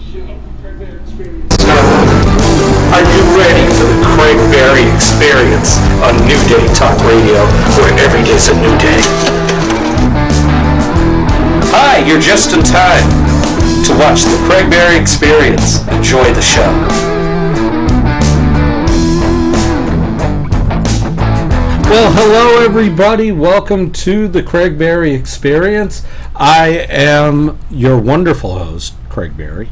Are you ready for the Craig Berry Experience on New Day Talk Radio, where every day's a new day? Hi, you're just in time to watch the Craig Berry Experience. Enjoy the show. Well, hello everybody. Welcome to the Craig Berry Experience. I am your wonderful host, Craig Berry.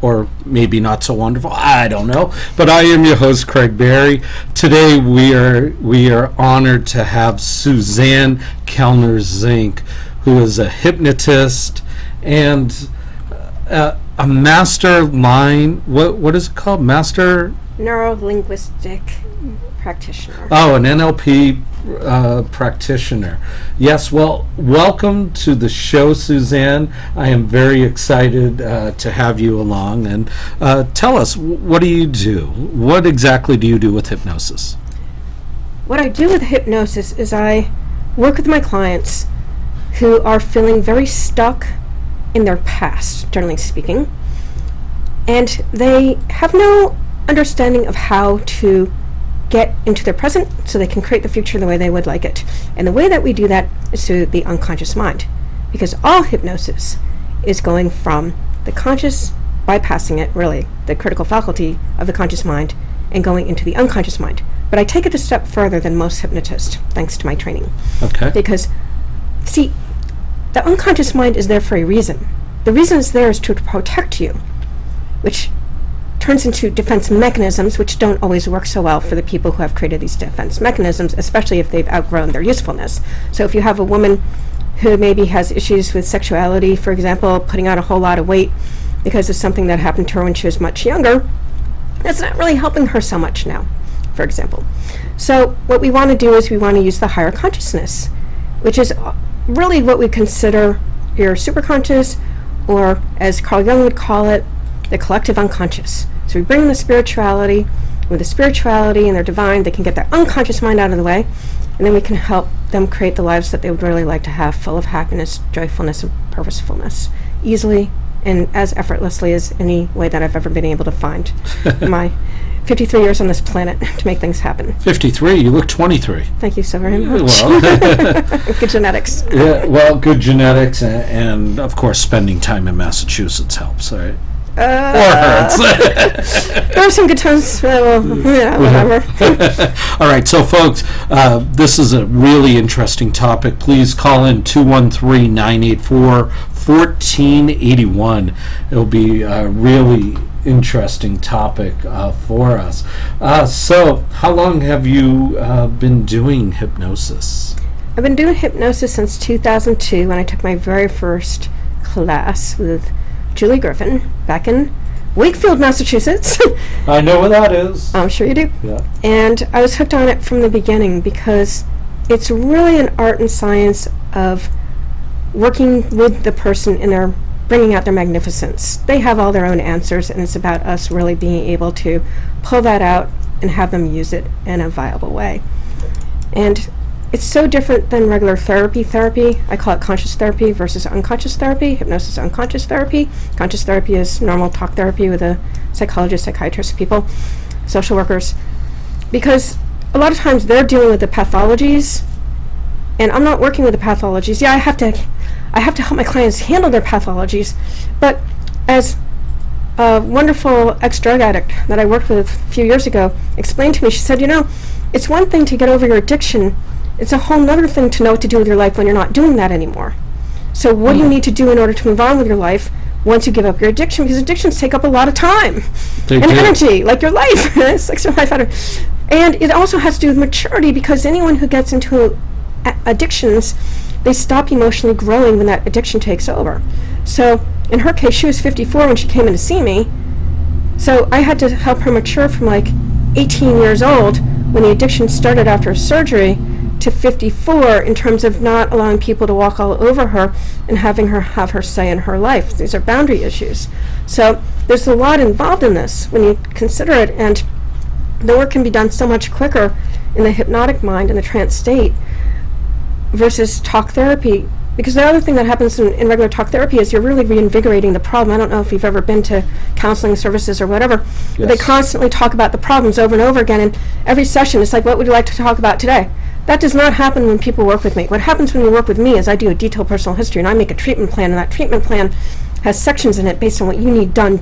Or maybe not so wonderful, I don't know. But I am your host, Craig Berry. Today we are honored to have Suzanne Kellner Zinck, who is a hypnotist and a master mind. What is it called? Master neuro-linguistic practitioner. Oh, an NLP practitioner. Yes, well, welcome to the show, Suzanne. I am very excited to have you along. And tell us, what do you do? What exactly do you do with hypnosis? What I do with hypnosis is I work with my clients who are feeling very stuck in their past, generally speaking, and they have no understanding of how to get into their present so they can create the future the way they would like it. And the way that we do that is through the unconscious mind, because all hypnosis is going from the conscious, bypassing it, really, the critical faculty of the conscious mind, and going into the unconscious mind. But I take it a step further than most hypnotists, thanks to my training. Okay. Because, see, the unconscious mind is there for a reason. The reason it's there is to protect you, which turns into defense mechanisms, which don't always work so well for the people who have created these defense mechanisms, especially if they've outgrown their usefulness. So if you have a woman who maybe has issues with sexuality, for example, putting on a whole lot of weight because of something that happened to her when she was much younger, that's not really helping her so much now, for example. So what we want to do is we want to use the higher consciousness, which is really what we consider your superconscious, or as Carl Jung would call it, the collective unconscious. So we bring in the spirituality. With the spirituality and their divine, they can get their unconscious mind out of the way, and then we can help them create the lives that they would really like to have, full of happiness, joyfulness, and purposefulness, easily and as effortlessly as any way that I've ever been able to find in my 53 years on this planet to make things happen. 53? You look 23. Thank you so very much. Well, good genetics. Yeah, well, good genetics, and of course, spending time in Massachusetts helps, all right? Or hurts. There are some good times. Well, yeah, whatever. All right, so folks, this is a really interesting topic. Please call in 213-984-1481. It'll be a really interesting topic for us. So, how long have you been doing hypnosis? I've been doing hypnosis since 2002 when I took my very first class with Julie Griffin back in Wakefield, Massachusetts. I know where that is. I'm sure you do. Yeah. And I was hooked on it from the beginning because it's really an art and science of working with the person in their bringing out their magnificence. They have all their own answers, and it's about us really being able to pull that out and have them use it in a viable way. And it's so different than regular therapy. I call it conscious therapy versus unconscious therapy. Hypnosis is unconscious therapy. Conscious therapy is normal talk therapy with a psychologist, psychiatrist, people, social workers. Because a lot of times they're dealing with the pathologies, and I'm not working with the pathologies. Yeah, I have to help my clients handle their pathologies, but as a wonderful ex-drug addict that I worked with a few years ago explained to me, she said, you know, it's one thing to get over your addiction. It's a whole nother thing to know what to do with your life when you're not doing that anymore. So what do you need to do in order to move on with your life once you give up your addiction? Because addictions take up a lot of time and energy, like your life. It sucks your life out of. And it also has to do with maturity, because anyone who gets into addictions, they stop emotionally growing when that addiction takes over. So in her case, she was 54 when she came in to see me. So I had to help her mature from like 18 years old when the addiction started after surgery to 54 in terms of not allowing people to walk all over her and having her have her say in her life. These are boundary issues. So there's a lot involved in this when you consider it, and the work can be done so much quicker in the hypnotic mind, in the trance state, versus talk therapy, Because the other thing that happens in regular talk therapy is you're really reinvigorating the problem. I don't know if you've ever been to counseling services or whatever, but they constantly talk about the problems over and over again, and every session it's like, what would you like to talk about today? That does not happen when people work with me. What happens when you work with me is I do a detailed personal history, and I make a treatment plan, and that treatment plan has sections in it based on what you need done.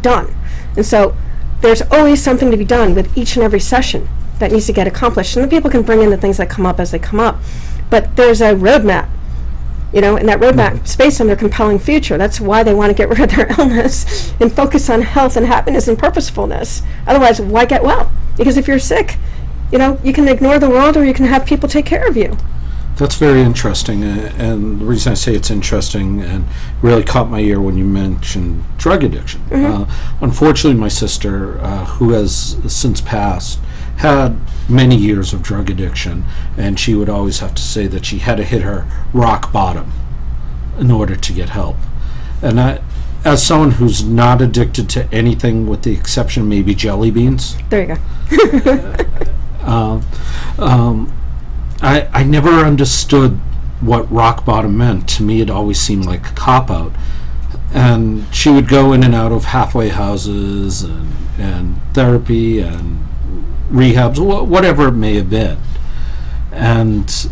And so there's always something to be done with each and every session that needs to get accomplished. And the people can bring in the things that come up as they come up. But there's a roadmap, and that roadmap is based on their compelling future. That's why they want to get rid of their illness and focus on health and happiness and purposefulness. Otherwise, why get well? Because if you're sick, you can ignore the world, or you can have people take care of you. That's very interesting, and the reason I say it's interesting and really caught my ear when you mentioned drug addiction. Unfortunately, my sister, who has since passed, had many years of drug addiction, and she would always have to say that she had to hit her rock bottom in order to get help. And as someone who's not addicted to anything with the exception maybe jelly beans, there you go. I never understood what rock bottom meant. To me, it always seemed like a cop-out. And she would go in and out of halfway houses and therapy and rehabs, whatever it may have been. And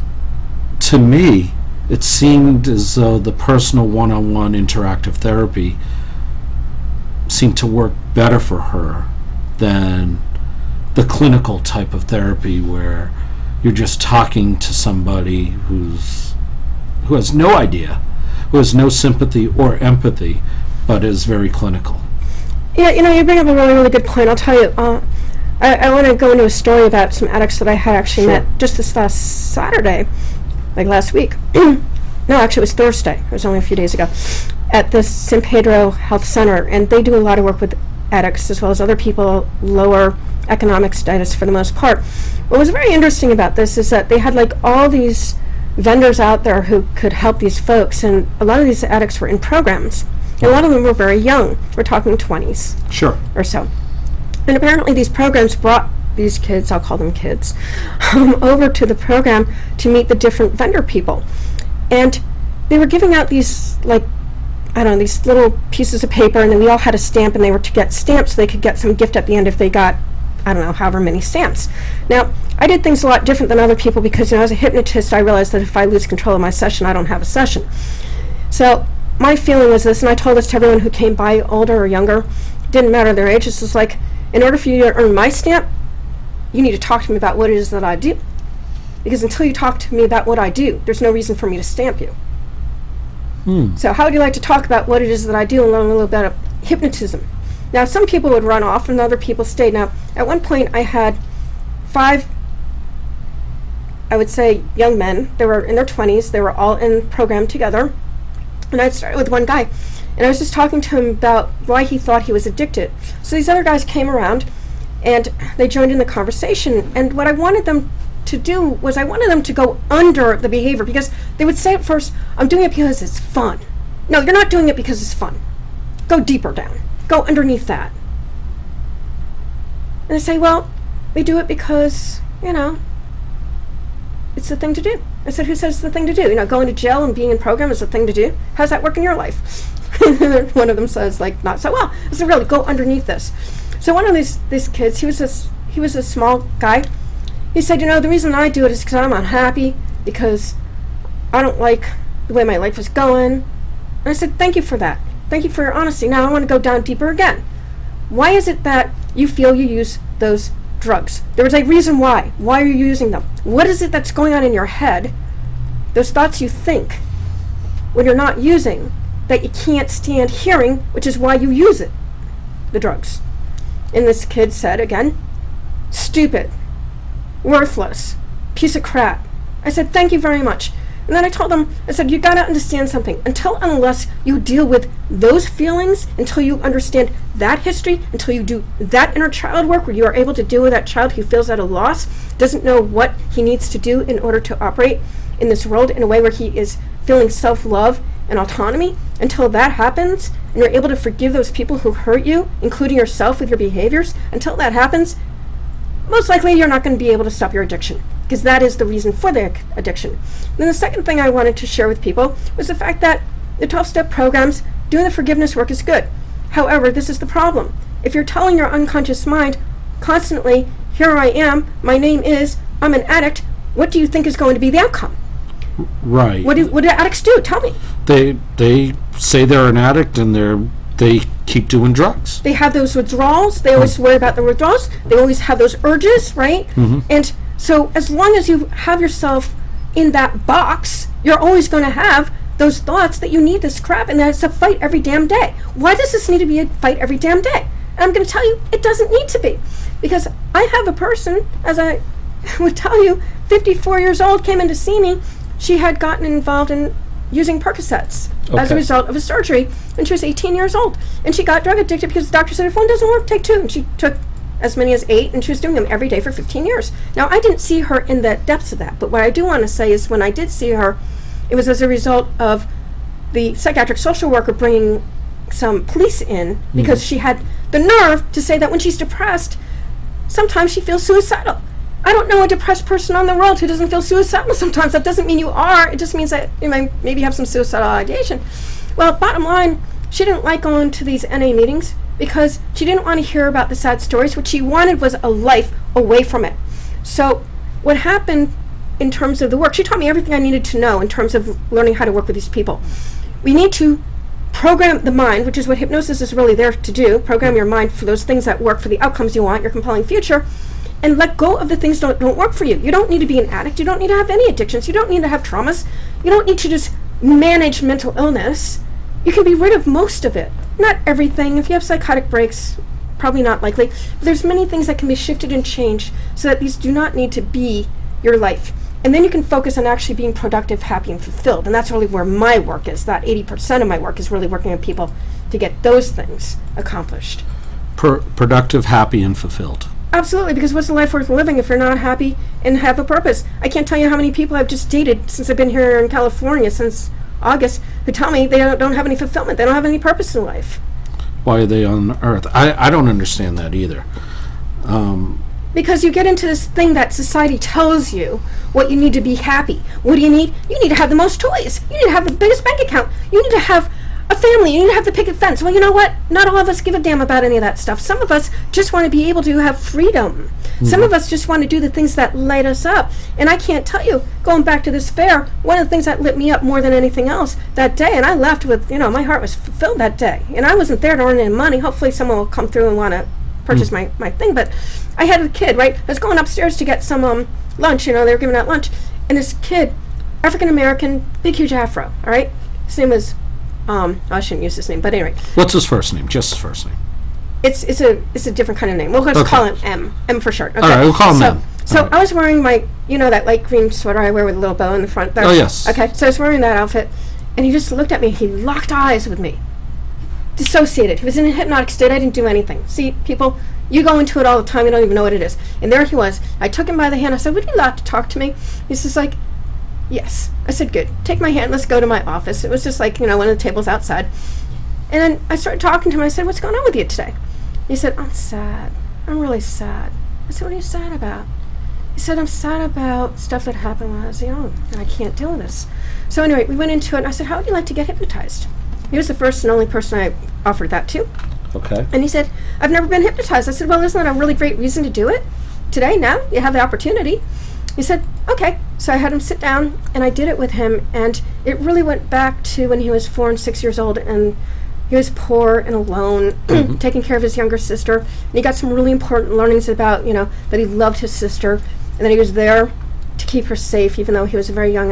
to me, it seemed as though the personal one-on-one interactive therapy seemed to work better for her than the clinical type of therapy where you're just talking to somebody who has no idea, who has no sympathy or empathy, but is very clinical. Yeah, you bring up a really, really good point. I'll tell you, I want to go into a story about some addicts that I had actually met just this last Saturday, like last week. No, actually it was Thursday. It was only a few days ago, at the San Pedro Health Center, and they do a lot of work with addicts as well as other people, lower economic status for the most part. What was very interesting about this is that they had like all these vendors out there who could help these folks, and a lot of these addicts were in programs, and a lot of them were very young. We're talking 20s Sure. or so. And apparently these programs brought these kids, I'll call them kids, over to the program to meet the different vendor people. And they were giving out these, like, I don't know, these little pieces of paper, and then we all had a stamp, and they were to get stamps so they could get some gift at the end if they got, I don't know, however many stamps. Now, I did things a lot different than other people because, as a hypnotist, I realized that if I lose control of my session, I don't have a session. So my feeling was this, and I told this to everyone who came by, older or younger, didn't matter their age. It's just like, in order for you to earn my stamp, you need to talk to me about what it is that I do. Because until you talk to me about what I do, there's no reason for me to stamp you. So how would you like to talk about what it is that I do and learn a little bit of hypnotism? Now, some people would run off and other people stayed. Now, at one point I had 5, I would say, young men. They were in their 20s. They were all in program together. And I started with one guy. And I was just talking to him about why he thought he was addicted. So these other guys came around and they joined in the conversation. And what I wanted them to do was I wanted them to go under the behavior, because they would say at first, I'm doing it because it's fun. No, you're not doing it because it's fun. Go deeper down. Go underneath that. And I say, well, we do it because, it's the thing to do. I said, who says it's the thing to do? Going to jail and being in program is the thing to do. How's that work in your life? One of them says, like, not so well. I said, really, go underneath this. So one of these kids, he was a small guy. He said, the reason I do it is because I'm unhappy, because I don't like the way my life is going. And I said, thank you for that. Thank you for your honesty. Now I want to go down deeper again. Why is it that you feel you use those drugs? There is a reason why. Why are you using them? What is it that's going on in your head, those thoughts you think when you're not using, that you can't stand hearing, which is why you use it, the drugs? And this kid said, again, stupid, worthless, piece of crap. I said, thank you very much. And then I told them, I said, you got to understand something. Unless you deal with those feelings, until you understand that history, until you do that inner child work where you are able to deal with that child who feels at a loss, doesn't know what he needs to do in order to operate in this world in a way where he is feeling self-love and autonomy, until that happens and you're able to forgive those people who hurt you, including yourself with your behaviors, until that happens, most likely you're not going to be able to stop your addiction, because that is the reason for the addiction. Then the second thing I wanted to share with people was the fact that the 12-step programs, doing the forgiveness work is good. However, this is the problem. If you're telling your unconscious mind constantly, here I am, my name is, I'm an addict, what do you think is going to be the outcome? Right. What do addicts do? Tell me. They say they're an addict and they keep doing drugs. They have those withdrawals. They always worry about the withdrawals. They always have those urges, right? Mm-hmm. And so as long as you have yourself in that box, you're always going to have those thoughts that you need this crap and that it's a fight every damn day. Why does this need to be a fight every damn day? And I'm going to tell you, it doesn't need to be. Because I have a person, as I would tell you, 54 years old, came in to see me. She had gotten involved in using Percocets as a result of a surgery when she was 18 years old. And she got drug addicted because the doctor said, if one doesn't work, take 2. And she took as many as 8, and she was doing them every day for 15 years. Now, I didn't see her in the depths of that, but what I do want to say is when I did see her, it was as a result of the psychiatric social worker bringing some police in because she had the nerve to say that when she's depressed, sometimes she feels suicidal. I don't know a depressed person on the world who doesn't feel suicidal sometimes. That doesn't mean you are. It just means that you may maybe have some suicidal ideation. Well, bottom line, she didn't like going to these NA meetings because she didn't want to hear about the sad stories. What she wanted was a life away from it. So what happened in terms of the work, she taught me everything I needed to know in terms of learning how to work with these people. We need to program the mind, which is what hypnosis is really there to do, program your mind for those things that work for the outcomes you want, your compelling future, and let go of the things that don't work for you. You don't need to be an addict. You don't need to have any addictions. You don't need to have traumas. You don't need to just manage mental illness. You can be rid of most of it. Not everything. If you have psychotic breaks, probably not likely. But there's many things that can be shifted and changed so that these do not need to be your life. And then you can focus on actually being productive, happy, and fulfilled. And that's really where my work is. That 80% of my work is really working with people to get those things accomplished. Productive, happy, and fulfilled. Absolutely, because what's a life worth living if you're not happy and have a purpose? I can't tell you how many people I've just dated since I've been here in California since August who tell me they don't have any fulfillment. They don't have any purpose in life. Why are they on Earth? I don't understand that either. Because you get into this thing that society tells you what you need to be happy. What do you need? You need to have the most toys. You need to have the biggest bank account. You need to have a family. You need to have the picket fence. Well, you know what? Not all of us give a damn about any of that stuff. Some of us just want to be able to have freedom. Some of us just want to do the things that light us up. And I can't tell you, going back to this fair, one of the things that lit me up more than anything else that day, and I left with, my heart was fulfilled that day. And I wasn't there to earn any money. Hopefully someone will come through and want to purchase my thing. But I had a kid, right? I was going upstairs to get some lunch. They were giving out lunch. And this kid, African-American, big, huge afro, all right? His name was... I shouldn't use his name, but anyway. What's his first name? Just his first name. It's a different kind of name. We'll just call him M for short. Okay. All right, we'll call him M. So I was wearing my, that light green sweater I wear with a little bow in the front there. Oh, yes. Okay, so I was wearing that outfit, and he just looked at me. He locked eyes with me. Dissociated. He was in a hypnotic state. I didn't do anything. See, people, you go into it all the time. You don't even know what it is. And there he was. I took him by the hand. I said, would you like to talk to me? He's just like, yes. I said, good. Take my hand. Let's go to my office. It was just like, one of the tables outside. And then I started talking to him. I said, what's going on with you today? He said, I'm sad. I'm really sad. I said, what are you sad about? He said, I'm sad about stuff that happened when I was young, and I can't deal with this. So anyway, we went into it, and I said, how would you like to get hypnotized? He was the first and only person I offered that to. Okay. And he said, I've never been hypnotized. I said, well, isn't that a really great reason to do it? Today, now, you have the opportunity. He said, okay. So I had him sit down, and I did it with him, and it really went back to when he was 4 and 6 years old, and he was poor and alone, taking care of his younger sister. And he got some really important learnings about, that he loved his sister, and that he was there to keep her safe, even though he was very young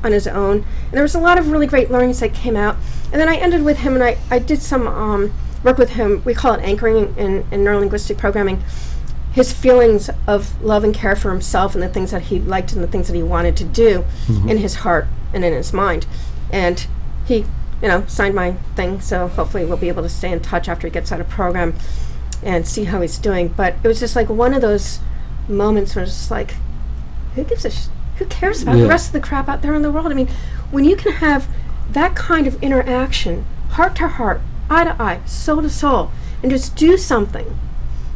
on his own. And there was a lot of really great learnings that came out. And then I ended with him, and I did some work with him. We call it anchoring in neurolinguistic programming. His feelings of love and care for himself and the things that he liked and the things that he wanted to do in his heart and in his mind. And he, signed my thing, so hopefully we'll be able to stay in touch after he gets out of program and see how he's doing. But it was just like one of those moments where it's just like, who cares about the rest of the crap out there in the world? I mean, when you can have that kind of interaction, heart to heart, eye to eye, soul to soul, and just do something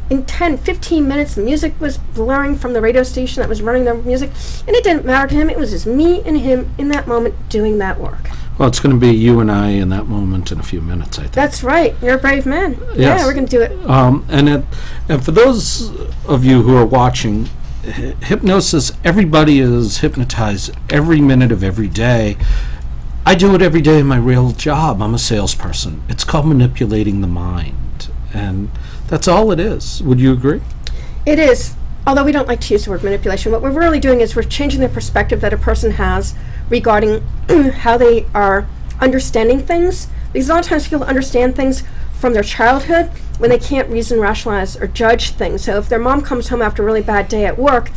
in 10, 15 minutes, the music was blaring from the radio station that was running the music, and it didn't matter to him. It was just me and him in that moment doing that work. Well, it's going to be you and I in that moment in a few minutes, I think. That's right. You're a brave man. Yes. Yeah, we're going to do it. And for those of you who are watching, hypnosis, everybody is hypnotized every minute of every day. I do it every day in my real job. I'm a salesperson. It's called manipulating the mind. And that's all it is. Would you agree? It is. Although we don't like to use the word manipulation, what we're really doing is we're changing the perspective that a person has regarding how they are understanding things. Because a lot of times people understand things from their childhood when they can't reason, rationalize, or judge things. So if their mom comes home after a really bad day at work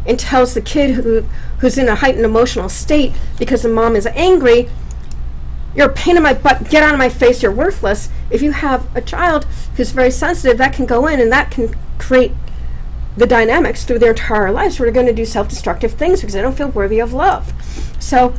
and tells the kid who's in a heightened emotional state because the mom is angry, "You're a pain in my butt, get out of my face, you're worthless." If you have a child who's very sensitive, that can go in and that can create the dynamics through their entire lives where they're going to do self-destructive things because they don't feel worthy of love. So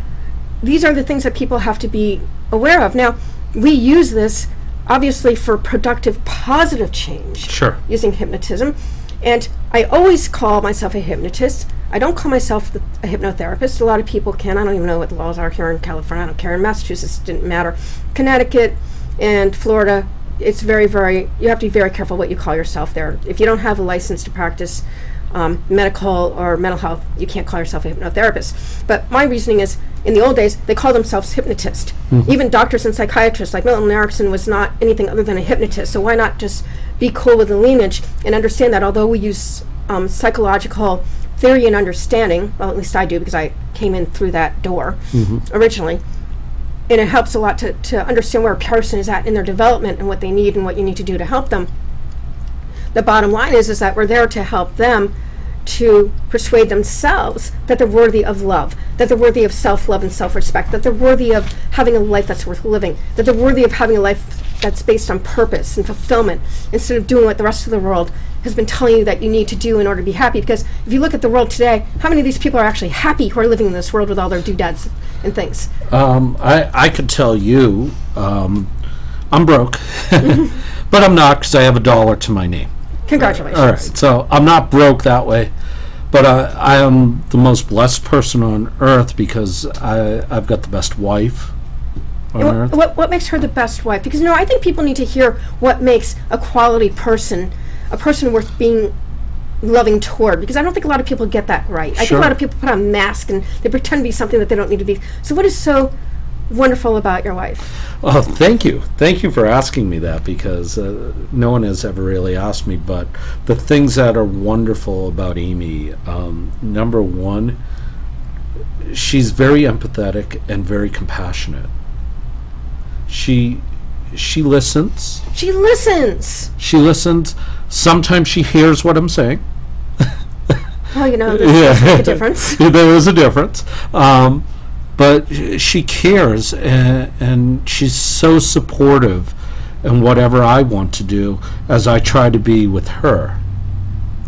these are the things that people have to be aware of. Now, we use this obviously for productive, positive change. Sure. Using hypnotism. And I always call myself a hypnotist. I don't call myself a hypnotherapist. A lot of people can. I don't even know what the laws are here in California. I don't care. In Massachusetts, it didn't matter. Connecticut and Florida, it's very, very, you have to be very careful what you call yourself there. If you don't have a license to practice medical or mental health, you can't call yourself a hypnotherapist. But my reasoning is, in the old days, they called themselves hypnotists. Mm-hmm. Even doctors and psychiatrists, like Milton Erickson, was not anything other than a hypnotist. So why not just be cool with the lineage and understand that although we use psychological theory and understanding, well, at least I do because I came in through that door originally, and it helps a lot to understand where a person is at in their development and what they need and what you need to do to help them. The bottom line is that we're there to help them to persuade themselves that they're worthy of love, that they're worthy of self-love and self-respect, that they're worthy of having a life that's worth living, that they're worthy of having a life that's based on purpose and fulfillment instead of doing what the rest of the world has been telling you that you need to do in order to be happy. Because if you look at the world today, how many of these people are actually happy who are living in this world with all their doodads and things? I could tell you I'm broke, but I'm not because I have $1 to my name. Congratulations. All right, so I'm not broke that way, but I am the most blessed person on earth because I've got the best wife on earth. What makes her the best wife? Because, I think people need to hear what makes a quality person, a person worth being loving toward, because I don't think a lot of people get that right. I think a lot of people put on a mask and they pretend to be something that they don't need to be. So what is so wonderful about your wife? Oh, thank you. Thank you for asking me that because no one has ever really asked me. But the things that are wonderful about Amy, number one, she's very empathetic and very compassionate. She listens. She listens. She listens. Sometimes she hears what I'm saying. Well, there's a difference. There is a difference. But she cares, and she's so supportive in whatever I want to do, as I try to be with her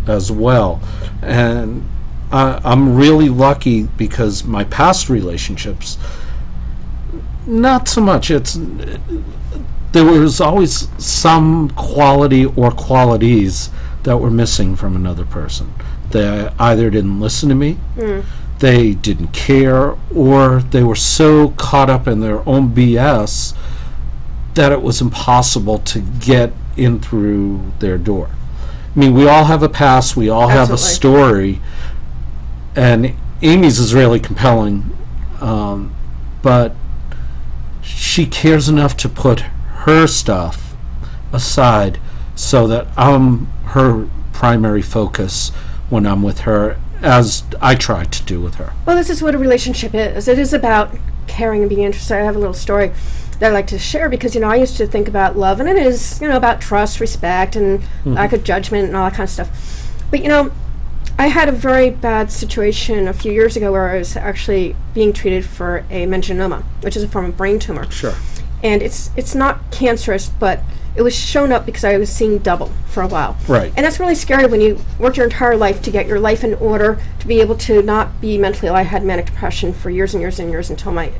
as well. And I'm really lucky because my past relationships, not so much. There was always some quality or qualities that were missing from another person. They either didn't listen to me, they didn't care, or they were so caught up in their own BS that it was impossible to get in through their door. I mean, we all have a past, we all have a story, and Amy's is really compelling, but she cares enough to put her stuff aside so that I'm her primary focus when I'm with her, as I try to do with her. Well, this is what a relationship is. It is about caring and being interested. I have a little story that I like to share because, I used to think about love, and it is, about trust, respect, and lack of judgment and all that kind of stuff. But, I had a very bad situation a few years ago where I was actually being treated for a meningioma, which is a form of brain tumor. Sure. And it's not cancerous, but it was shown up because I was seeing double for a while. Right. And that's really scary when you work your entire life to get your life in order, to be able to not be mentally ill. I had manic depression for years and years and years until my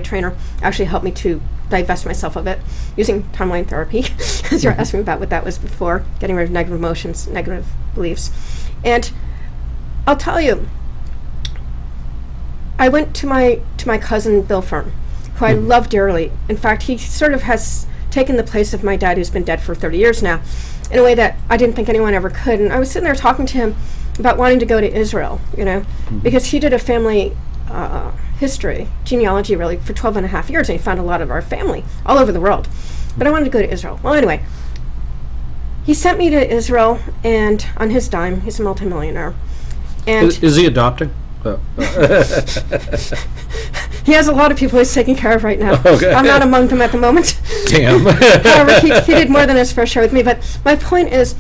trainer actually helped me to divest myself of it using timeline therapy. because you're asking me about what that was before, getting rid of negative emotions, negative beliefs. And I'll tell you, I went to my cousin Bill Fern, who I love dearly. In fact, he sort of has taken the place of my dad, who's been dead for 30 years now, in a way that I didn't think anyone ever could. And I was sitting there talking to him about wanting to go to Israel, because he did a family history, genealogy really, for 12 and a half years, and he found a lot of our family all over the world. But I wanted to go to Israel. Well, anyway, he sent me to Israel, and on his dime, he's a multimillionaire. And is he adopting? He has a lot of people he's taking care of right now. Okay. I'm not among them at the moment. Damn. However, he did more than his fair share with me. But my point is,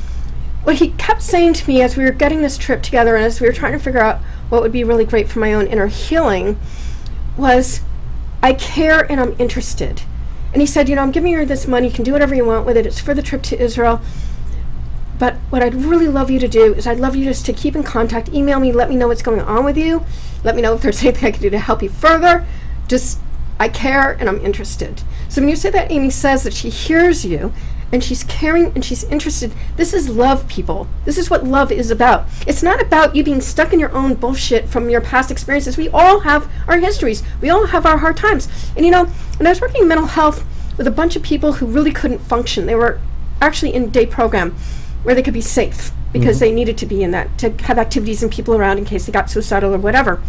what he kept saying to me as we were getting this trip together and as we were trying to figure out what would be really great for my own inner healing was, I care and I'm interested. And he said, I'm giving you this money. You can do whatever you want with it. It's for the trip to Israel. But what I'd really love you to do is I'd love you just to keep in contact. Email me. Let me know what's going on with you. Let me know if there's anything I can do to help you further. Just, I care and I'm interested. So when you say that Amy says that she hears you and she's caring and she's interested, this is love, people. This is what love is about. It's not about you being stuck in your own bullshit from your past experiences. We all have our histories. We all have our hard times. And when I was working in mental health with a bunch of people who really couldn't function, they were actually in a day program where they could be safe because they needed to be in that, to have activities and people around in case they got suicidal or whatever.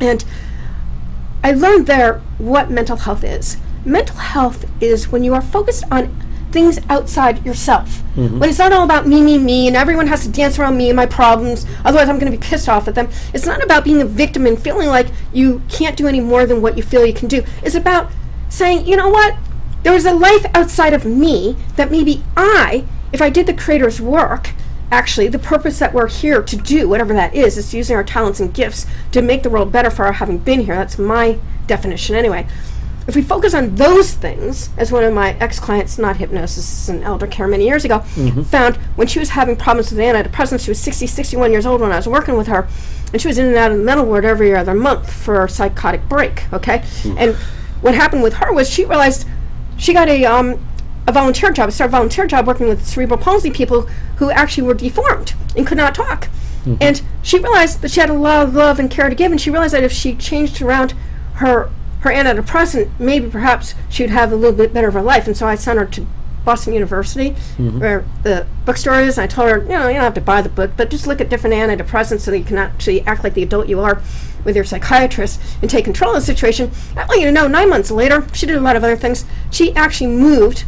And I learned there what mental health is. Mental health is when you are focused on things outside yourself. When it's not all about me, and everyone has to dance around me and my problems, otherwise I'm going to be pissed off at them. It's not about being a victim and feeling like you can't do any more than what you feel you can do. It's about saying, you know what? There is a life outside of me that maybe if I did the Creator's work, actually, the purpose that we're here to do, whatever that is using our talents and gifts to make the world better for our having been here. That's my definition anyway. If we focus on those things, as one of my ex-clients, not hypnosis, and elder care many years ago, found when she was having problems with antidepressants, she was 61 years old when I was working with her, and she was in and out of the mental ward every other month for a psychotic break, okay? And what happened with her was she realized she got a volunteer job, a volunteer job working with cerebral palsy people who actually were deformed and could not talk. And she realized that she had a lot of love and care to give, and she realized that if she changed around her antidepressant, maybe perhaps she would have a little bit better of a life. And so I sent her to Boston University, where the bookstore is, and I told her, you don't have to buy the book, but just look at different antidepressants so that you can actually act like the adult you are with your psychiatrist and take control of the situation. I want you to know, 9 months later, she did a lot of other things. She actually moved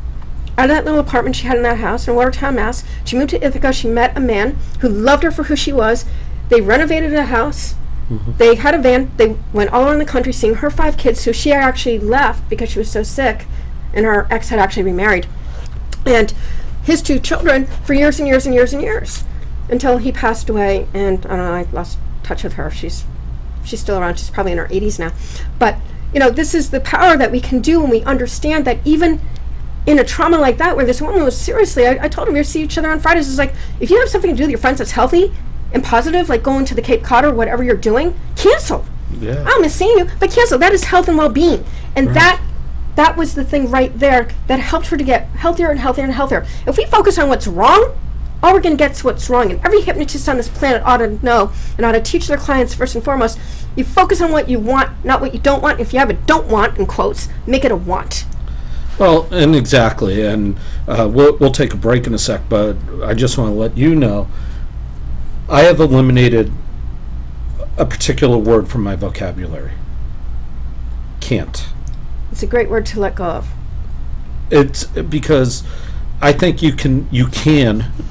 out of that little apartment she had in that house in Watertown, Mass. She moved to Ithaca. She met a man who loved her for who she was. They renovated a house. They had a van. They went all around the country seeing her 5 kids, who she actually left because she was so sick, and her ex had actually remarried. And his 2 children for years and years and years and years, until he passed away. And I don't know, I lost touch with her. She's still around. She's probably in her 80s now. But this is the power that we can do when we understand that even in a trauma like that, where this woman was seriously, I told her we would see each other on Fridays. It's like, if you have something to do with your friends that's healthy and positive, like going to the Cape Cod or whatever you're doing, cancel. Yeah. I'll miss seeing you, but cancel. That is health and well-being. And that was the thing right there that helped her to get healthier and healthier and healthier. If we focus on what's wrong, all we're going to get is what's wrong. And every hypnotist on this planet ought to know and ought to teach their clients, first and foremost, you focus on what you want, not what you don't want. If you have a don't want, in quotes, make it a want. Well, and exactly, and we'll take a break in a sec, but I just want to let you know, I have eliminated a particular word from my vocabulary. Can't. It's a great word to let go of. It's because I think you can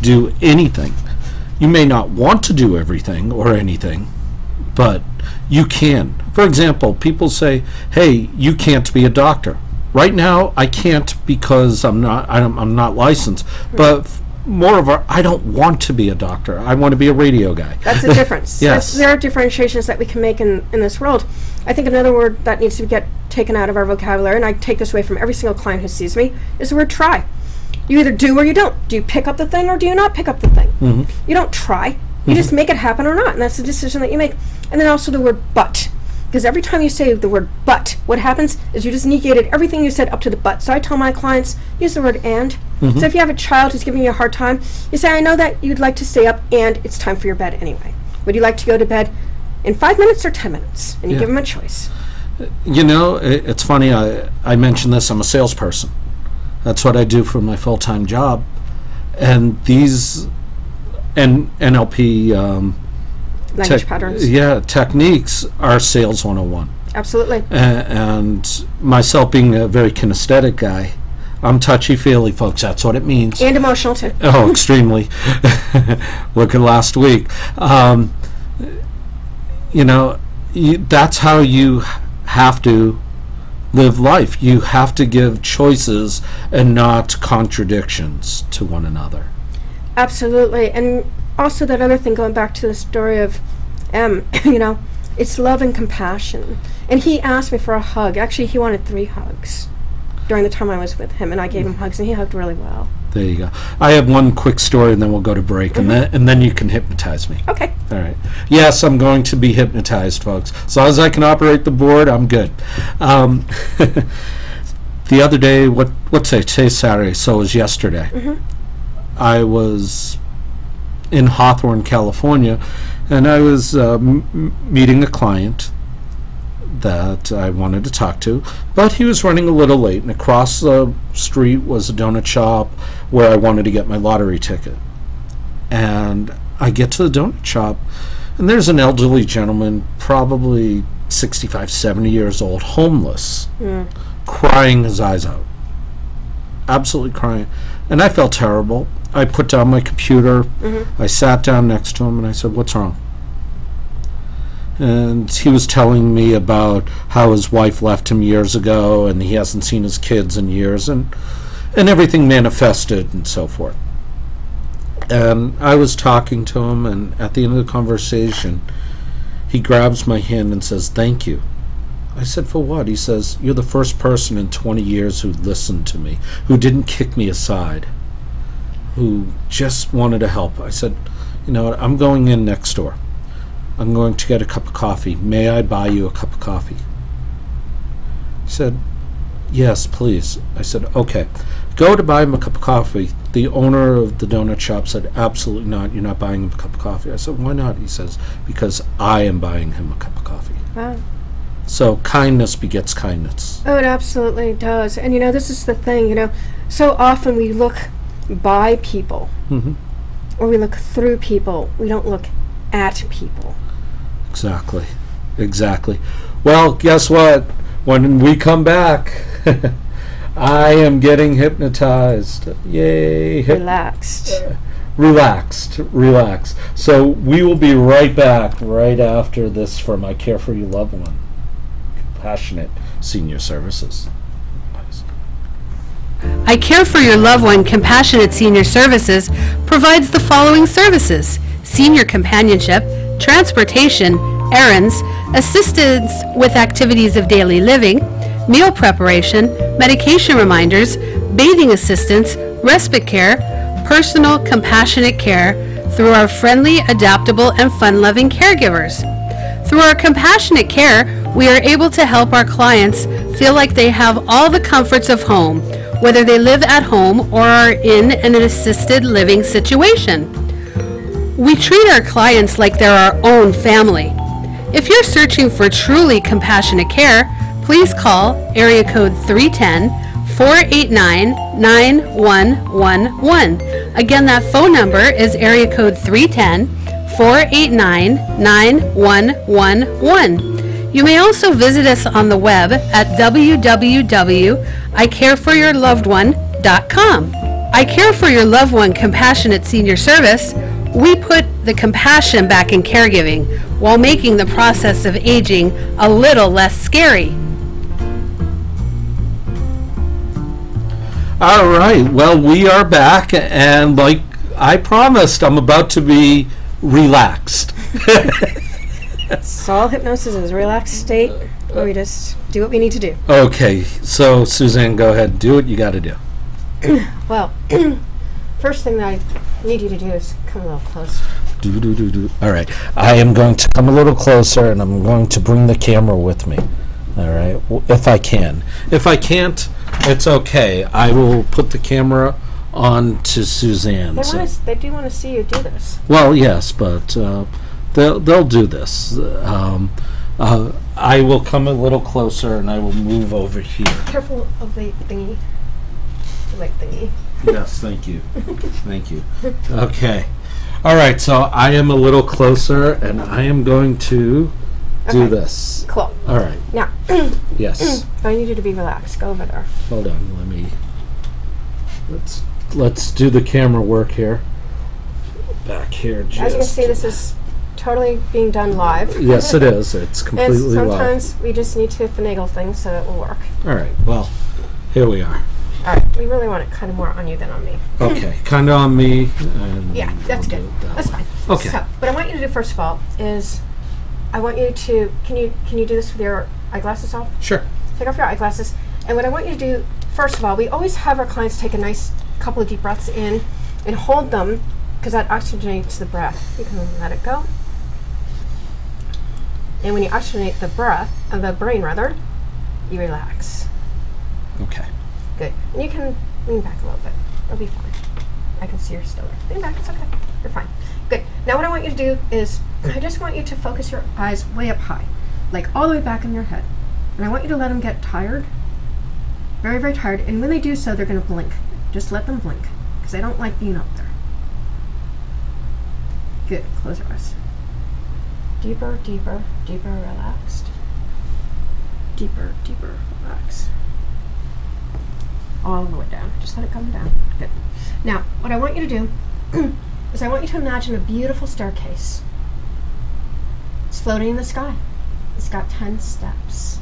do anything. You may not want to do everything or anything, but you can. For example, people say, "Hey, you can't be a doctor." Right now, I can't because I'm not licensed. But moreover, I don't want to be a doctor. I want to be a radio guy. That's the difference. Yes. There are differentiations that we can make in this world. I think another word that needs to get taken out of our vocabulary, and I take this away from every single client who sees me, is the word try. You either do or you don't. Do you pick up the thing or do you not pick up the thing? You don't try. You just make it happen or not, and that's the decision that you make. And then also the word but. Because every time you say the word but, what happens is you just negated everything you said up to the but. So I tell my clients, use the word and. So if you have a child who's giving you a hard time, you say, I know that you'd like to stay up and it's time for your bed anyway. Would you like to go to bed in 5 minutes or 10 minutes? And you give them a choice. You know, it's funny, I mentioned this, I'm a salesperson. That's what I do for my full-time job. And these NLP Language patterns. Yeah, techniques are sales 101. Absolutely. And myself being a very kinesthetic guy, I'm touchy-feely, folks. That's what it means. And emotional, too. Oh, extremely. Look at last week. You know, that's how you have to live life. You have to give choices and not contradictions to one another. Absolutely. And also that other thing, going back to the story of M, you know, it's love and compassion. And he asked me for a hug. Actually, he wanted 3 hugs during the time I was with him, and I gave him hugs, and he hugged really well. There you go. I have one quick story, and then we'll go to break, and then you can hypnotize me. Okay. All right. Yes, I'm going to be hypnotized, folks. As long as I can operate the board, I'm good. The other day, today's Saturday, so it was yesterday. I was in Hawthorne, California, and I was meeting a client that I wanted to talk to, but he was running a little late, and across the street was a donut shop where I wanted to get my lottery ticket. And I get to the donut shop, and there's an elderly gentleman, probably 65, 70 years old, homeless, crying his eyes out. Absolutely crying. And I felt terrible. I put down my computer, I sat down next to him, and I said, "What's wrong?" And he was telling me about how his wife left him years ago, and he hasn't seen his kids in years, and everything manifested and so forth. And I was talking to him, and at the end of the conversation, he grabs my hand and says, "Thank you." I said, "For what?" He says, "You're the first person in 20 years who listened to me, who didn't kick me aside, who just wanted to help." I said, "You know what, I'm going in next door. I'm going to get a cup of coffee. May I buy you a cup of coffee?" He said, "Yes, please." I said, "Okay." Go to buy him a cup of coffee. The owner of the donut shop said, "Absolutely not. You're not buying him a cup of coffee." I said, "Why not?" He says, "Because I am buying him a cup of coffee." Wow. So kindness begets kindness. Oh, it absolutely does. And, you know, this is the thing, you know, so often we look by people, or we look through people. We don't look at people. Exactly. Exactly. Well, guess what? When we come back, I am getting hypnotized. Yay. Relaxed. Relaxed. So we will be right back right after this from I Care for Your Loved One, Compassionate Senior Services. I Care for Your Loved One Compassionate Senior Services provides the following services: senior companionship, transportation, errands, assistance with activities of daily living, meal preparation, medication reminders, bathing assistance, respite care, personal compassionate care through our friendly, adaptable, and fun-loving caregivers. Through our compassionate care, we are able to help our clients feel like they have all the comforts of home, whether they live at home or are in an assisted living situation. We treat our clients like they're our own family. If you're searching for truly compassionate care, please call area code 310-489-9111. Again, that phone number is area code 310-489-9111. You may also visit us on the web at www.icareforyourlovedone.com. I Care for Your Loved One Compassionate Senior Service. We put the compassion back in caregiving while making the process of aging a little less scary. All right. Well, we are back, and like I promised, I'm about to be relaxed. So all hypnosis is a relaxed state where we just do what we need to do. Okay. So, Suzanne, go ahead. Do what you got to do. Well, first thing that I need you to do is come a little closer. All right. I am going to come a little closer, and I'm going to bring the camera with me. All right. If I can. If I can't, it's okay. I will put the camera on to Suzanne. They do want to see you do this. Well, yes, but they'll do this. I will come a little closer and I will move over here. Careful of the thingy. The light thingy. Yes, thank you. Thank you. Okay. All right, so I am a little closer and I am going to do this. Cool. All right. Now, Yes. I need you to be relaxed. Go over there. Hold on. Let's do the camera work here. Back here. Just. As you can see, this is totally being done live. Yes, it is. It's completely and live. sometimes we just need to finagle things so it will work. All right. Well, here we are. All right. We really want it kind of more on you than on me. Okay. Kind of on me. And Yeah, that's we'll good. do it that That's way. fine. Okay. So, what I want you to do first of all is, I want you to can you do this with your eyeglasses off? Sure. Take off your eyeglasses. And what I want you to do first of all, we always have our clients take a nice couple of deep breaths in and hold them because that oxygenates the breath. You can let it go. And when you oxygenate the brain rather, you relax. Okay. Good. And you can lean back a little bit. It'll be fine. I can see you're still there. Lean back, it's okay. You're fine. Good. Now what I want you to do is, I just want you to focus your eyes way up high, like all the way back in your head. And I want you to let them get tired, very, very tired. And when they do so, they're going to blink. Just let them blink, because they don't like being up there. Good. Close your eyes. Deeper, deeper, deeper, relaxed. Deeper, deeper, relaxed. All the way down. Just let it come down. Good. Now, what I want you to do is I want you to imagine a beautiful staircase. It's floating in the sky. It's got 10 steps.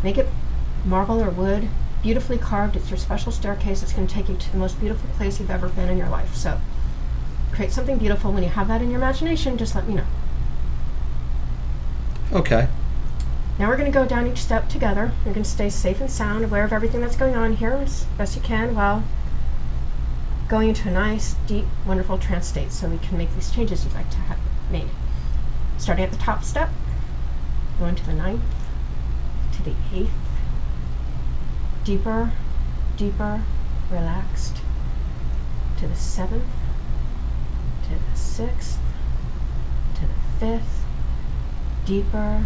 Make it marble or wood, beautifully carved. It's your special staircase. It's going to take you to the most beautiful place you've ever been in your life. So, create something beautiful. When you have that in your imagination, just let me know. Okay. Now we're going to go down each step together. You're going to stay safe and sound, aware of everything that's going on here as best you can while going into a nice, deep, wonderful trance state so we can make these changes you'd like to have made. Starting at the top step, going to the 9th, to the 8th, deeper, deeper, relaxed, to the 7th, to the 6th, to the 5th, deeper,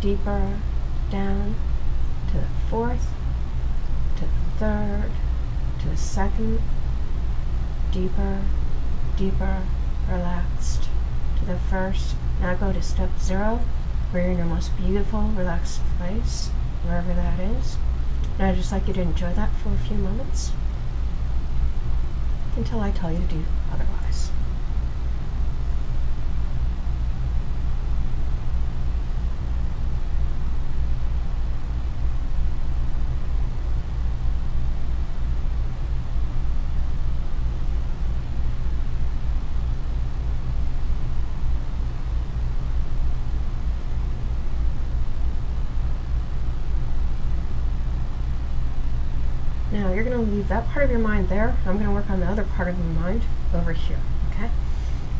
deeper, down, to the 4th, to the 3rd, to the 2nd, deeper, deeper, relaxed, to the 1st. Now go to step 0, where you're in your most beautiful, relaxed place, wherever that is. And I'd just like you to enjoy that for a few moments until I tell you to do otherwise. Now you're going to leave that part of your mind there. I'm going to work on the other part of your mind over here, okay?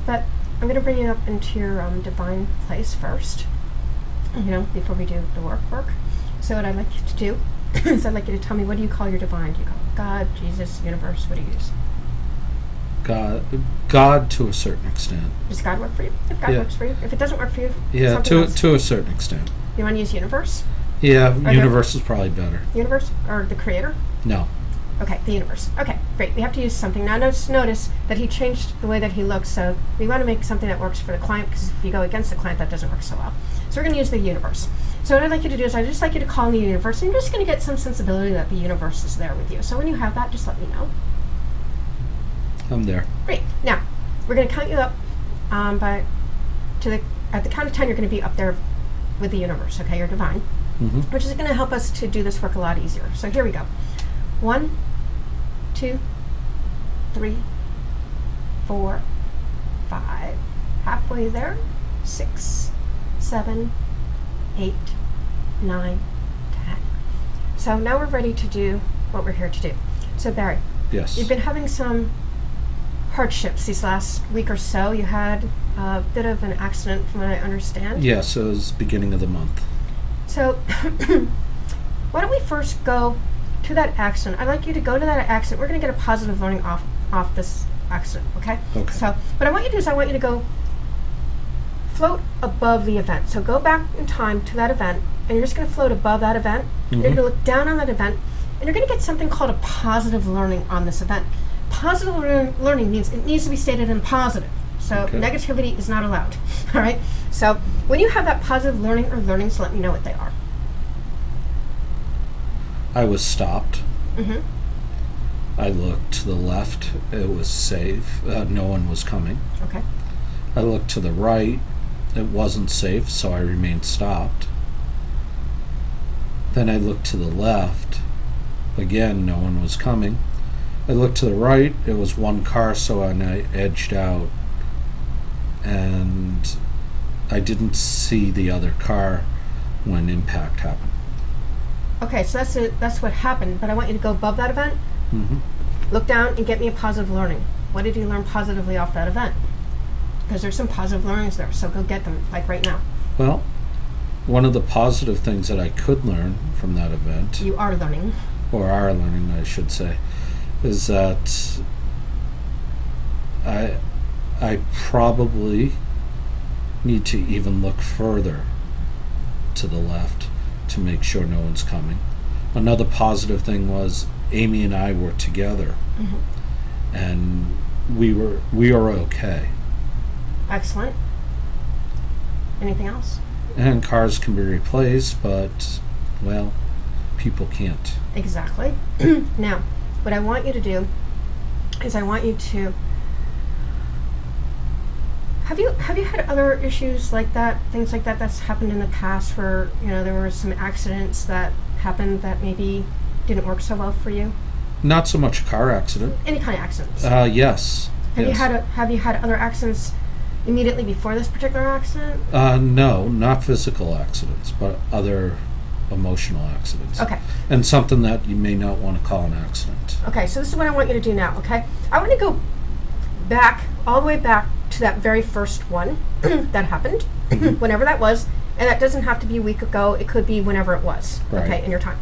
But I'm going to bring you up into your divine place first, before we do the work. So what I'd like you to do is I'd like you to tell me, what do you call your divine? Do you call it God, Jesus, universe? What do you use? God to a certain extent. Does God work for you? If God works for you. If it doesn't work for you, Yeah, something else. to a certain extent. You want to use universe? Yeah, Okay. universe is probably better. Universe or the creator? No. Okay, the universe. Okay, great. We have to use something. Now notice that he changed the way that he looks, so we want to make something that works for the client, because if you go against the client, that doesn't work so well. So we're going to use the universe. So what I'd like you to do is I'd just like you to call in the universe, and you're just going to get some sensibility that the universe is there with you. So when you have that, just let me know. I'm there. Great. Now, we're going to count you up at the count of 10, you're going to be up there with the universe, okay? You're divine. Which is going to help us to do this work a lot easier. So here we go. 1, 2, 3, 4, 5. Halfway there. 6, 7, 8, 9, 10. So now we're ready to do what we're here to do. So Barry, Yes. you've been having some hardships these last week or so. You had a bit of an accident, from what I understand. Yes, it was beginning of the month. So, why don't we first go to that accident. I'd like you to go to that accident. We're going to get a positive learning off this accident, okay? Okay. So what I want you to do is I want you to go float above the event. So go back in time to that event, and you're just going to float above that event. You're going to look down on that event, and you're going to get something called a positive learning on this event. Positive learning means it needs to be stated in positive. So negativity is not allowed. All right? So when you have that positive learning or learnings, let me know what they are. I was stopped. Mm-hmm. I looked to the left. It was safe. No one was coming. Okay. I looked to the right. It wasn't safe, so I remained stopped. Then I looked to the left. Again, no one was coming. I looked to the right. It was one car, so I edged out. And I didn't see the other car when impact happened. Okay, so that's what happened, but I want you to go above that event, look down, and get me a positive learning. What did you learn positively off that event? Because there's some positive learnings there, so go get them, like right now. Well, one of the positive things that I could learn from that event, You are learning. or are learning, I should say, is that I probably need to even look further to the left to make sure no one's coming. Another positive thing was Amy and I were together, and we are okay. Excellent. Anything else? And cars can be replaced, but, well, people can't. Exactly. Now, what I want you to do is I want you to... Have you had other issues like that, things like that that's happened in the past where, there were some accidents that happened that maybe didn't work so well for you? Not so much a car accident. Any kind of accidents? Yes. Have you had other accidents immediately before this particular accident? No, not physical accidents, but other emotional accidents. Okay. And something that you may not want to call an accident. Okay, so this is what I want you to do now, okay? I want to go back, all the way back to that very first one that happened, whenever that was, and that doesn't have to be a week ago, it could be whenever it was, okay, in your time.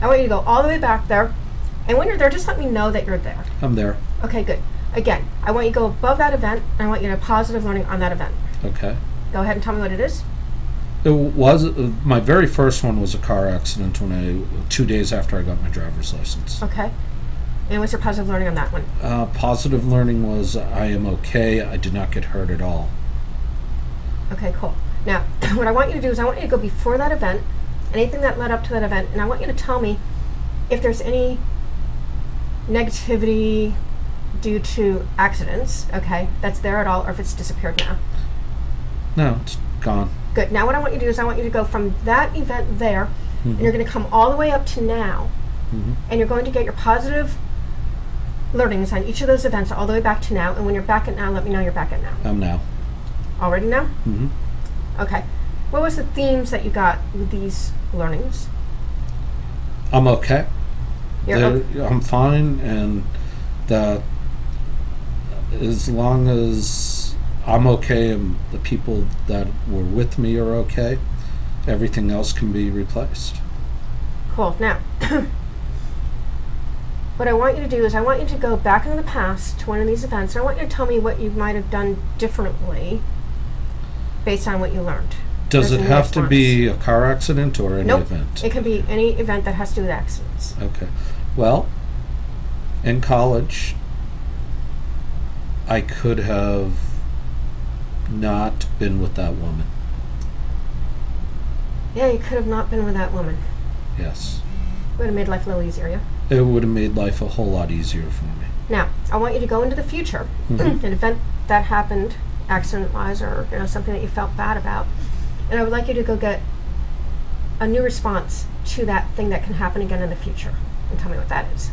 I want you to go all the way back there, and when you're there, just let me know that you're there. I'm there. Okay, good. Again, I want you to go above that event, and I want you to have positive learning on that event. Okay. Go ahead and tell me what it is. It was my very first one was a car accident 2 days after I got my driver's license. Okay. And what's your positive learning on that one? Positive learning was I am okay. I did not get hurt at all. Okay, cool. Now, what I want you to do is I want you to go before that event, anything that led up to that event, and I want you to tell me if there's any negativity due to accidents, okay, that's there at all, or if it's disappeared now. No, it's gone. Good. Now what I want you to do is I want you to go from that event there, and you're going to come all the way up to now, and you're going to get your positive learnings on each of those events all the way back to now, and when you're back at now, let me know you're back at now. I'm now. Already now? Okay. What was the themes that you got with these learnings? I'm okay. You're I'm fine, and that as long as I'm okay and the people that were with me are okay, everything else can be replaced. Cool. Now, what I want you to do is I want you to go back into the past to one of these events, and I want you to tell me what you might have done differently based on what you learned. Does it have to be a car accident or any event? It can be any event that has to do with accidents. Okay. Well, in college, I could have not been with that woman. Yeah, you could have not been with that woman. Yes. Would have made life a little easier, yeah? It would have made life a whole lot easier for me. Now, I want you to go into the future, an event that happened accident-wise or something that you felt bad about, and I would like you to go get a new response to that thing that can happen again in the future, and tell me what that is.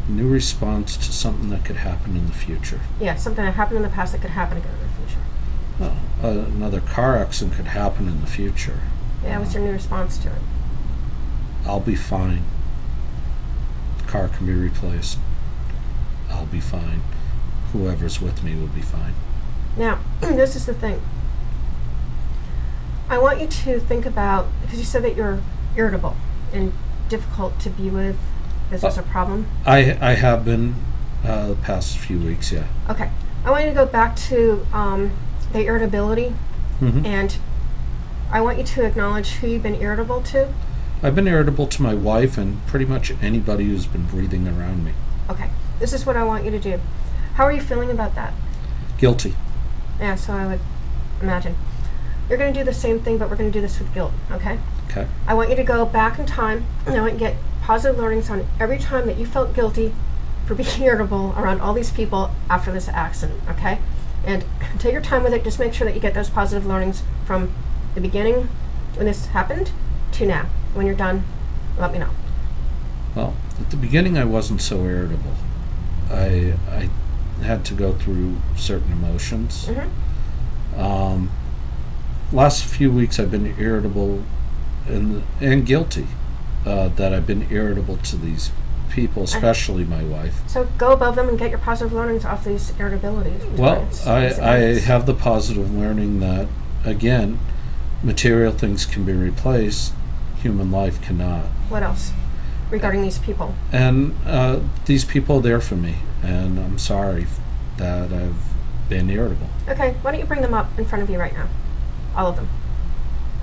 New response to something that could happen in the future. Yeah, something that happened in the past that could happen again in the future. Well, another car accident could happen in the future. Yeah, what's your new response to it? I'll be fine. The car can be replaced. I'll be fine. Whoever's with me will be fine. Now, this is the thing. I want you to think about, because you said that you're irritable and difficult to be with? Is this a problem? I have been the past few weeks, yeah. Okay. I want you to go back to the irritability, and I want you to acknowledge who you've been irritable to. I've been irritable to my wife and pretty much anybody who's been breathing around me. Okay. This is what I want you to do. How are you feeling about that? Guilty. Yeah, so I would imagine. You're going to do the same thing, but we're going to do this with guilt, okay? Okay. I want you to go back in time, and I want you to get positive learnings on every time that you felt guilty for being irritable around all these people after this accident, okay? And take your time with it. Just make sure that you get those positive learnings from the beginning when this happened to now. When you're done, let me know. Well, at the beginning I wasn't so irritable. I had to go through certain emotions. Last few weeks I've been irritable and guilty that I've been irritable to these people, especially my wife. So go above them and get your positive learnings off these irritabilities. Well, I have the positive learning that, again, material things can be replaced, human life cannot. What else regarding these people? And these people are there for me, and I'm sorry that I've been irritable. Okay, why don't you bring them up in front of you right now? All of them.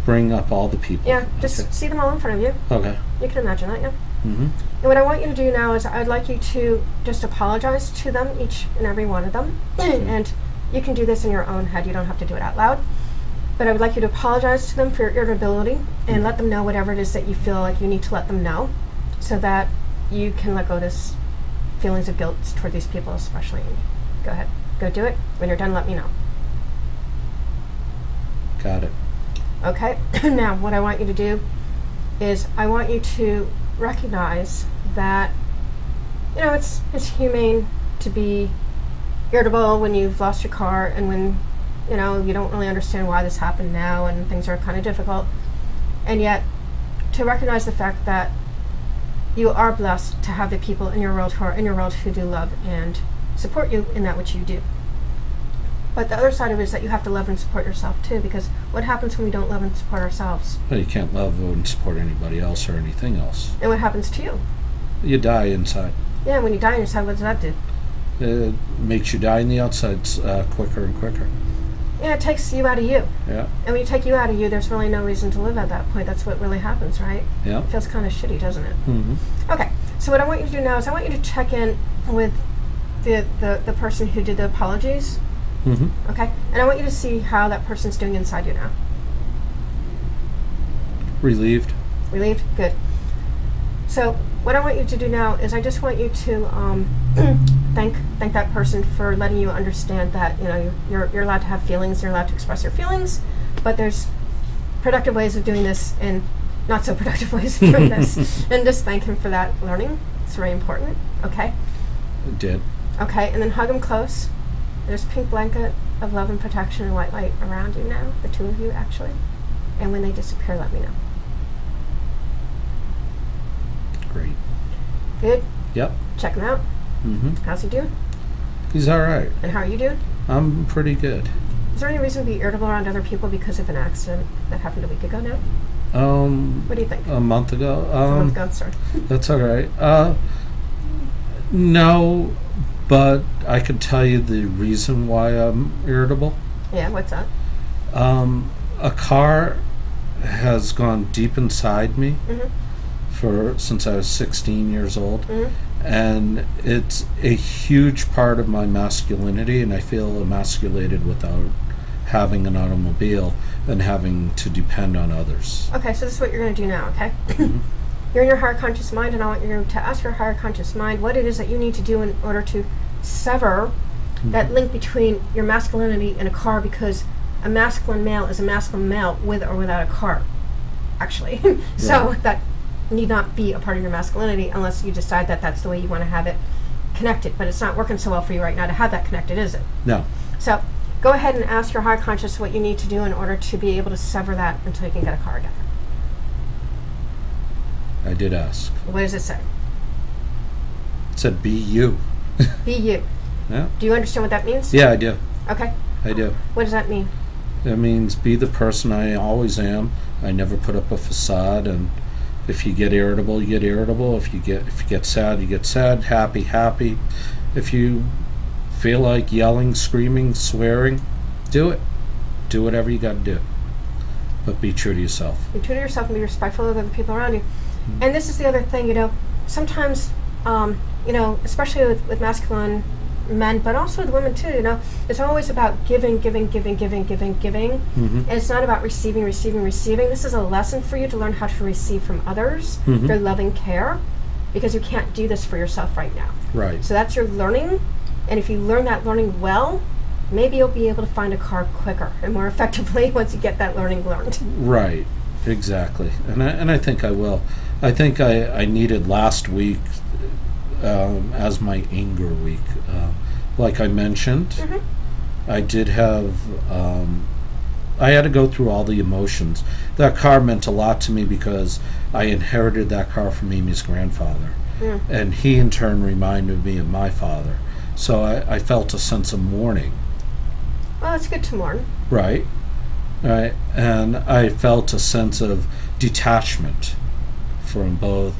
Bring up all the people. Yeah, just see them all in front of you. Okay. You can imagine that, yeah? And what I want you to do now is I'd like you to just apologize to them, each and every one of them. And you can do this in your own head. You don't have to do it out loud. But I would like you to apologize to them for your irritability and let them know whatever it is that you feel like you need to let them know so that you can let go of this feelings of guilt toward these people especially. Go ahead. Go do it. When you're done, let me know. Got it. Okay? Now, what I want you to do is I want you to recognize that, you know, it's humane to be irritable when you've lost your car and when, you know, you don't really understand why this happened now and things are kind of difficult. And yet, to recognize the fact that you are blessed to have the people in your world who are in your world who do love and support you in that which you do. But the other side of it is that you have to love and support yourself too, because what happens when we don't love and support ourselves? Well, you can't love and support anybody else or anything else. And what happens to you? You die inside. Yeah, when you die inside, what does that do? It makes you die in the outside quicker and quicker. Yeah, it takes you out of you. Yeah. And when you take you out of you, there's really no reason to live at that point. That's what really happens, right? Yeah. It feels kind of shitty, doesn't it? Mm-hmm. Okay, so what I want you to do now is I want you to check in with the person who did the apologies. Mm-hmm. Okay? And I want you to see how that person's doing inside you now. Relieved. Relieved? Good. So what I want you to do now is I just want you to thank that person for letting you understand that, you know, you're allowed to have feelings, you're allowed to express your feelings, but there's productive ways of doing this and not so productive ways of doing this. And just thank him for that learning. It's very important. Okay? It did. Okay, and then hug him close. There's a pink blanket of love and protection and white light around you now, the two of you actually. And when they disappear, let me know. Great. Good? Yep. Check him out. Mm-hmm. How's he doing? He's all right. And how are you doing? I'm pretty good. Is there any reason to be irritable around other people because of an accident that happened a week ago now? What do you think? A month ago. A month ago, sorry. That's all right. No, but I could tell you the reason why I'm irritable. Yeah, what's that? A car has gone deep inside me since I was 16 years old. And it's a huge part of my masculinity, and I feel emasculated without having an automobile and having to depend on others. Okay, so this is what you're going to do now, okay? You're in your higher conscious mind, and I want you to ask your higher conscious mind what it is that you need to do in order to sever that link between your masculinity and a car, because a masculine male is a masculine male with or without a car, actually. So that need not be a part of your masculinity unless you decide that that's the way you want to have it connected. But it's not working so well for you right now to have that connected, is it? No. So go ahead and ask your higher conscious what you need to do in order to be able to sever that until you can get a car again. I did ask. What does it say? It said, be you. Be you. Yeah. Do you understand what that means? Yeah, I do. Okay. I do. What does that mean? It means be the person I always am. I never put up a facade, and If you get irritable, you get irritable. If you get sad, you get sad. Happy, happy. If you feel like yelling, screaming, swearing, do it. Do whatever you got to do. But be true to yourself. Be true to yourself and be respectful of the people around you. And this is the other thing, sometimes, especially with masculine men, but also with women too, it's always about giving. And it's not about receiving. This is a lesson for you to learn how to receive from others, their loving care, because you can't do this for yourself right now. Right. So that's your learning, and if you learn that learning well, maybe you'll be able to find a car quicker and more effectively once you get that learning learned. Right. Exactly. And I think I will. I think I needed last week as my anger week. Like I mentioned, I did have, I had to go through all the emotions. That car meant a lot to me because I inherited that car from Amy's grandfather. And he in turn reminded me of my father. So I felt a sense of mourning. Well, it's good to mourn. Right. Right. And I felt a sense of detachment from both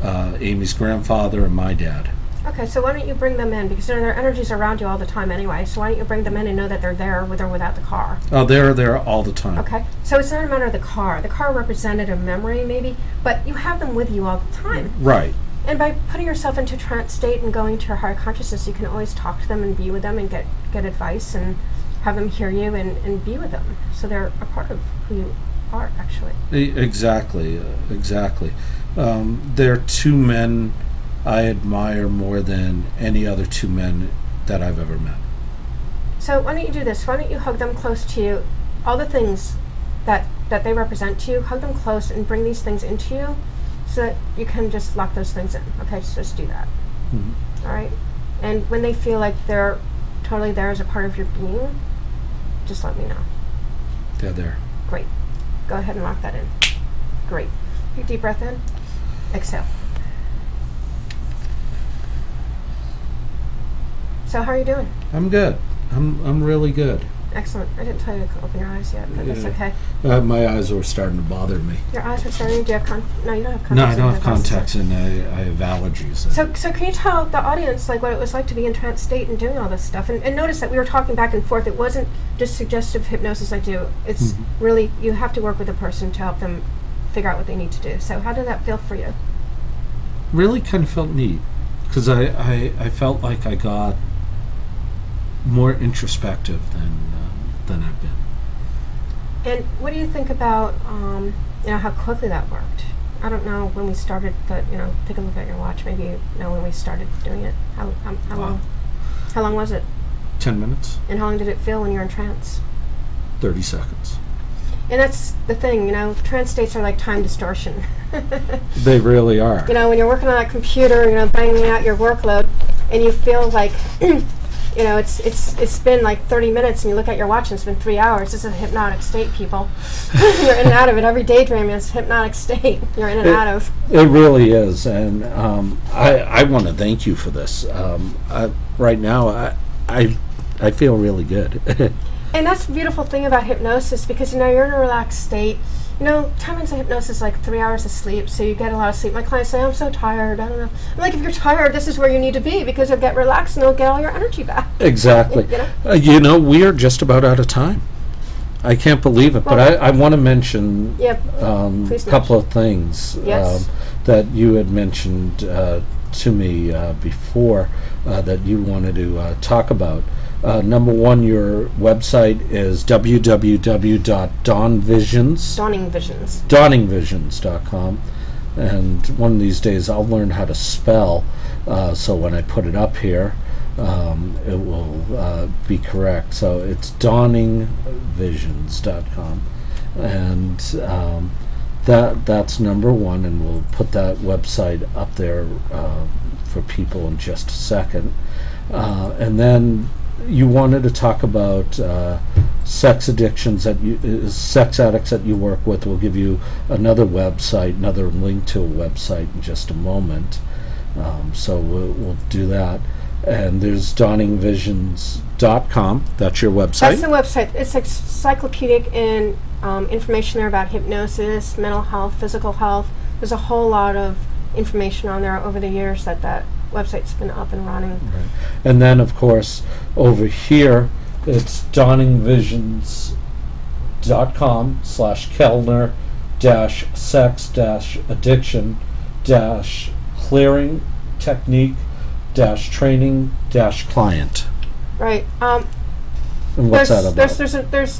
Amy's grandfather and my dad. Okay, so why don't you bring them in? Because their energy's around you all the time anyway, so why don't you bring them in and know that they're there with or without the car? Oh, they're there all the time. Okay, so it's not a matter of the car. The car represented a memory maybe, but you have them with you all the time. Right. And by putting yourself into trance state and going to your higher consciousness, you can always talk to them and be with them and get advice and have them hear you and be with them. So they're a part of who you are, actually. Exactly. They're two men I admire more than any other two men that I've ever met. So why don't you do this? Why don't you hug them close to you? All the things that they represent to you, hug them close and bring these things into you so that you can just lock those things in. Okay, so just do that. All right? And when they feel like they're totally there as a part of your being, just let me know. They're there. Great. Go ahead and lock that in. Great. Take a deep breath in. Exhale. So how are you doing? I'm good. I'm really good. Excellent. I didn't tell you to open your eyes yet, but that's okay. My eyes were starting to bother me. Your eyes are starting. Do you have no, you don't have contacts. No, I don't have contacts, and I have allergies. So can you tell the audience what it was like to be in trance state and doing all this stuff? And notice that we were talking back and forth. It wasn't just suggestive hypnosis I do. It's really, you have to work with a person to help them figure out what they need to do. So how did that feel for you? Really kind of felt neat, because I felt like I got more introspective than I've been. And what do you think about how quickly that worked? I don't know when we started, but take a look at your watch. Maybe you know when we started doing it. How long? How long was it? 10 minutes. And how long did it feel when you were in trance? 30 seconds. And that's the thing, trance states are like time distortion. They really are. When you're working on that computer, banging out your workload, and you feel like it's been like 30 minutes and you look at your watch and it's been 3 hours. This is a hypnotic state, people. You're in and out of it. Every daydream is hypnotic state. You're in and out of. It really is. And I want to thank you for this. Right now, I feel really good. And that's the beautiful thing about hypnosis, because you're in a relaxed state. 10 minutes of hypnosis is like 3 hours of sleep, so you get a lot of sleep. My clients say, I'm so tired, I don't know. I'm like, if you're tired, this is where you need to be, because you'll get relaxed and you'll get all your energy back. Exactly. We are just about out of time. I can't believe it, but I want to mention a couple of things that you had mentioned to me before that you wanted to talk about. Number one, your website is www.dawningvisions.com, and one of these days I'll learn how to spell, so when I put it up here, it will be correct. So it's dawningvisions.com, and that's number one, and we'll put that website up there for people in just a second. And then you wanted to talk about sex addictions sex addicts that you work with. We'll give you another website, another link to a website in just a moment. So we'll do that. And there's dawningvisions.com. That's your website. That's the website. It's encyclopedic in information there about hypnosis, mental health, physical health. There's a whole lot of information on there over the years that website's been up and running. Right. And then, of course, over here, it's dawningsvisions.com/Kellner-sex-addiction-clearing-technique-training-client. Right. And what's that about?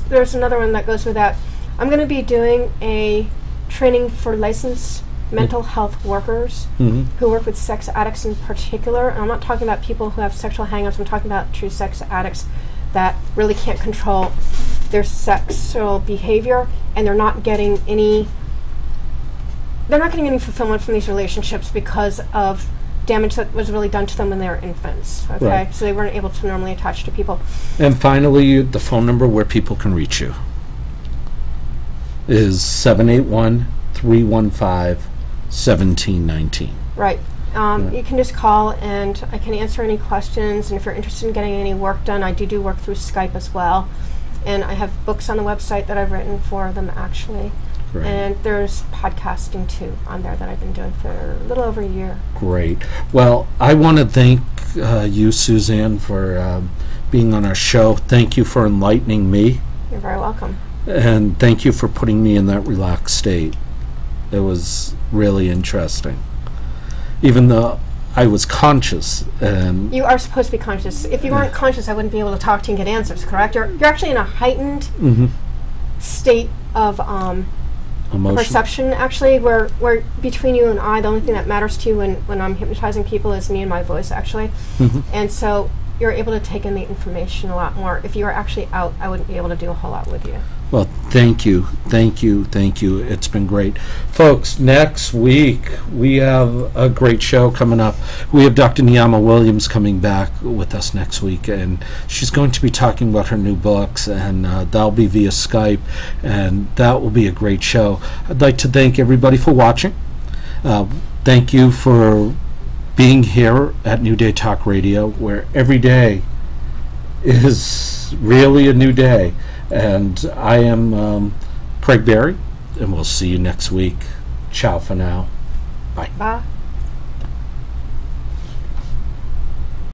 There's another one that goes with that. I'm going to be doing a training for licensed mental health workers who work with sex addicts in particular. And I'm not talking about people who have sexual hang-ups. I'm talking about true sex addicts that really can't control their sexual behavior, and they're not getting any fulfillment from these relationships because of damage that was really done to them when they were infants. Okay, Right. so they weren't able to normally attach to people. And finally, the phone number where people can reach you is 781-315-1719. Right. You can just call and I can answer any questions, and if you're interested in getting any work done, I do work through Skype as well. And I have books on the website that I've written for them, actually. Great. And there's podcasting too on there that I've been doing for a little over a year. Great. Well, I want to thank you, Suzanne, for being on our show. Thank you for enlightening me. You're very welcome. And thank you for putting me in that relaxed state. It was really interesting. Even though I was conscious. And You are supposed to be conscious. If you weren't conscious, I wouldn't be able to talk to you and get answers, correct? You're actually in a heightened state of emotion. perception, actually, where between you and I, the only thing that matters to you when I'm hypnotizing people is me and my voice, actually. And so you're able to take in the information a lot more. If you were actually out, I wouldn't be able to do a whole lot with you. Well, thank you. Thank you. Thank you. It's been great. Folks, next week we have a great show coming up. We have Dr. Niyama Williams coming back with us next week, and she's going to be talking about her new books, and that'll be via Skype, and that will be a great show. I'd like to thank everybody for watching. Thank you for being here at New Day Talk Radio, where every day is really a new day. And I am Craig Berry, and we'll see you next week. Ciao for now. Bye. Bye.